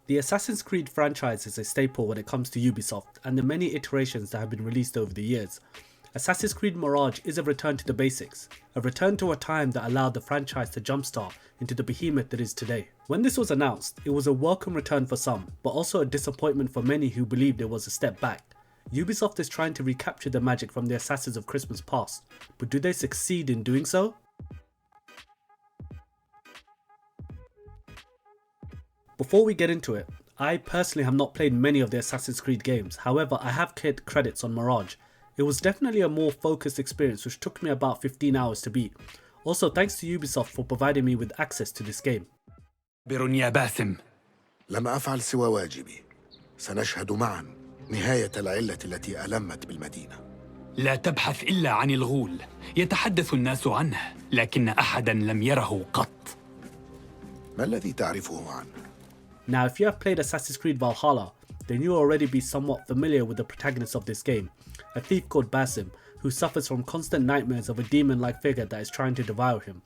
The Assassin's Creed franchise is a staple when it comes to Ubisoft and the many iterations that have been released over the years. Assassin's Creed Mirage is a return to the basics, a return to a time that allowed the franchise to jumpstart into the behemoth it is today. When this was announced, it was a welcome return for some, but also a disappointment for many who believed it was a step back. Ubisoft is trying to recapture the magic from the Assassins of Christmas past, but do they succeed in doing so? Before we get into it, I personally have not played many of the Assassin's Creed games, however I have credits on Mirage. It was definitely a more focused experience which took me about 15 hours to beat. Also thanks to Ubisoft for providing me with access to this game. يا باسم. لم أفعل سوى واجبي. سنشهد معا نهاية العلة التي ألمت بالمدينة. لا تبحث إلا عن الغول. يتحدث الناس عنه، لكن أحدا لم يره قط. ما الذي تعرفه عنه؟ Now if you have played Assassin's Creed Valhalla, then you'll already be somewhat familiar with the protagonist of this game, a thief called Basim, who suffers from constant nightmares of a demon-like figure that is trying to devour him.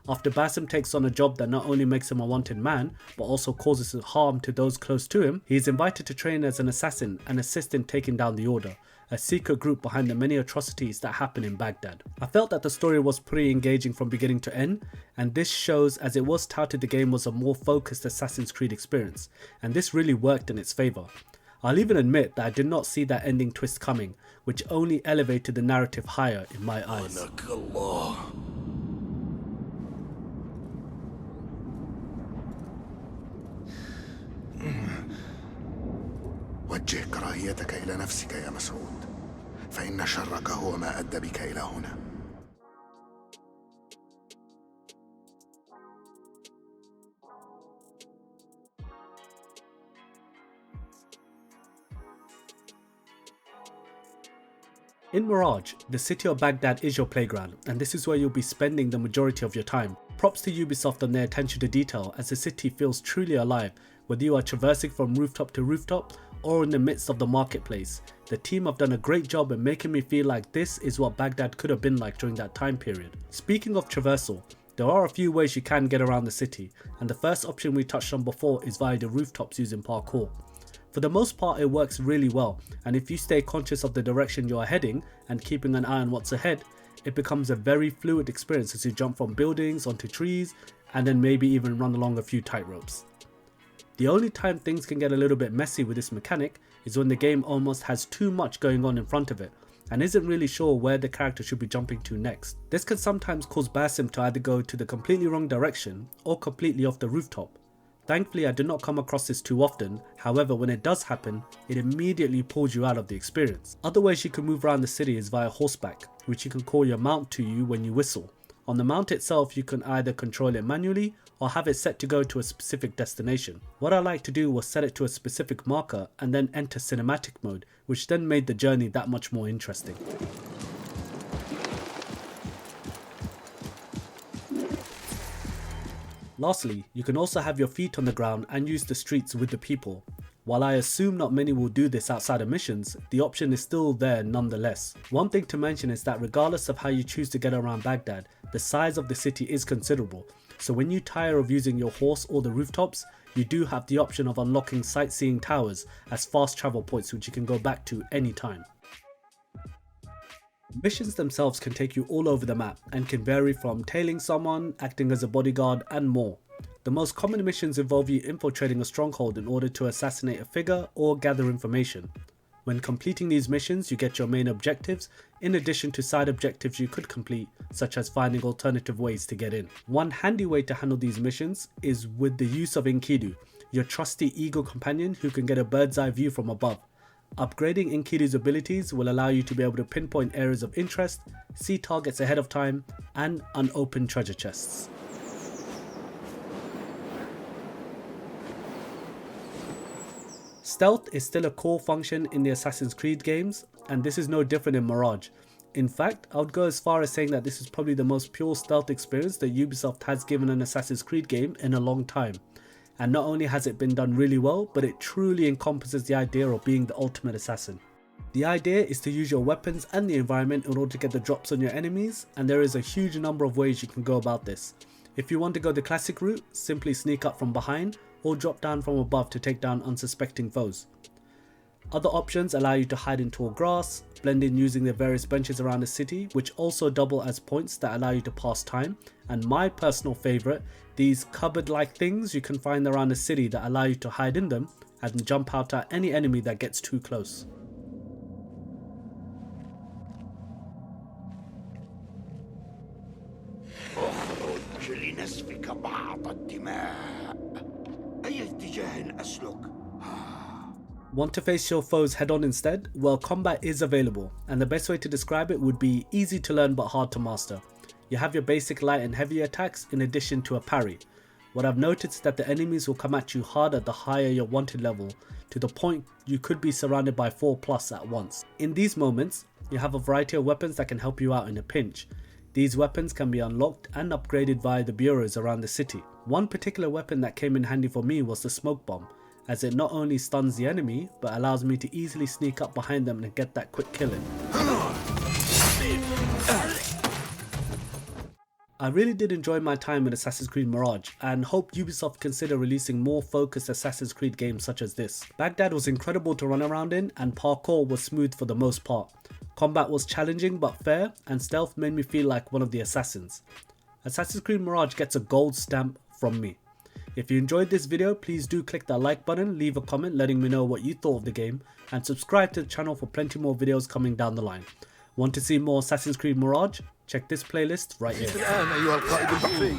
After Basim takes on a job that not only makes him a wanted man, but also causes harm to those close to him, he is invited to train as an assassin and assist in taking down the Order, a secret group behind the many atrocities that happen in Baghdad. I felt that the story was pretty engaging from beginning to end, and this shows as it was touted the game was a more focused Assassin's Creed experience, and this really worked in its favour. I'll even admit that I did not see that ending twist coming, which only elevated the narrative higher in my eyes. وجه كراهيتك إلى نفسك يا مسعود، فإن شرك هو ما أدى بك إلى هنا. In Mirage, the city of Baghdad is your playground, and this is where you'll be spending the majority of your time. Props to Ubisoft on their attention to detail, as the city feels truly alive, whether you are traversing from rooftop to rooftop or in the midst of the marketplace. The team have done a great job in making me feel like this is what Baghdad could have been like during that time period. Speaking of traversal, there are a few ways you can get around the city, and the first option we touched on before is via the rooftops using parkour. For the most part it works really well, and if you stay conscious of the direction you are heading and keeping an eye on what's ahead, it becomes a very fluid experience as you jump from buildings onto trees and then maybe even run along a few tightropes. The only time things can get a little bit messy with this mechanic is when the game almost has too much going on in front of it and isn't really sure where the character should be jumping to next. This can sometimes cause Basim to either go to the completely wrong direction or completely off the rooftop. Thankfully I did not come across this too often, however when it does happen, it immediately pulls you out of the experience. Other ways you can move around the city is via horseback, which you can call your mount to you when you whistle. On the mount itself you can either control it manually or have it set to go to a specific destination. What I like to do was set it to a specific marker and then enter cinematic mode, which then made the journey that much more interesting. Lastly, you can also have your feet on the ground and use the streets with the people. While I assume not many will do this outside of missions, the option is still there nonetheless. One thing to mention is that regardless of how you choose to get around Baghdad, the size of the city is considerable, so when you tire of using your horse or the rooftops, you do have the option of unlocking sightseeing towers as fast travel points which you can go back to anytime. Missions themselves can take you all over the map and can vary from tailing someone, acting as a bodyguard and more. The most common missions involve you infiltrating a stronghold in order to assassinate a figure or gather information. When completing these missions you get your main objectives in addition to side objectives you could complete, such as finding alternative ways to get in. One handy way to handle these missions is with the use of Enkidu, your trusty eagle companion who can get a bird's eye view from above. Upgrading Enkidu's abilities will allow you to be able to pinpoint areas of interest, see targets ahead of time, and unopen treasure chests. Stealth is still a core function in the Assassin's Creed games, and this is no different in Mirage. In fact, I would go as far as saying that this is probably the most pure stealth experience that Ubisoft has given an Assassin's Creed game in a long time. And not only has it been done really well, but it truly encompasses the idea of being the ultimate assassin. The idea is to use your weapons and the environment in order to get the drops on your enemies, and there is a huge number of ways you can go about this. If you want to go the classic route, simply sneak up from behind, or drop down from above to take down unsuspecting foes. Other options allow you to hide in tall grass, blend in using the various benches around the city, which also double as points that allow you to pass time, and my personal favourite, these cupboard-like things you can find around the city that allow you to hide in them and jump out at any enemy that gets too close. اخرج لنسفك بعض الدماء. أي اتجاه أسلك؟ Want to face your foes head on instead? Well, combat is available, and the best way to describe it would be easy to learn but hard to master. You have your basic light and heavy attacks in addition to a parry. What I've noticed is that the enemies will come at you harder the higher your wanted level, to the point you could be surrounded by 4+ at once. In these moments, you have a variety of weapons that can help you out in a pinch. These weapons can be unlocked and upgraded via the bureaus around the city. One particular weapon that came in handy for me was the smoke bomb, as it not only stuns the enemy, but allows me to easily sneak up behind them and get that quick kill in. I really did enjoy my time in Assassin's Creed Mirage, and hope Ubisoft consider releasing more focused Assassin's Creed games such as this. Baghdad was incredible to run around in, and parkour was smooth for the most part. Combat was challenging but fair, and stealth made me feel like one of the assassins. Assassin's Creed Mirage gets a gold stamp from me. If you enjoyed this video, please do click that like button, leave a comment letting me know what you thought of the game, and subscribe to the channel for plenty more videos coming down the line. Want to see more Assassin's Creed Mirage? Check this playlist right here. الآن أيها القائد البحري.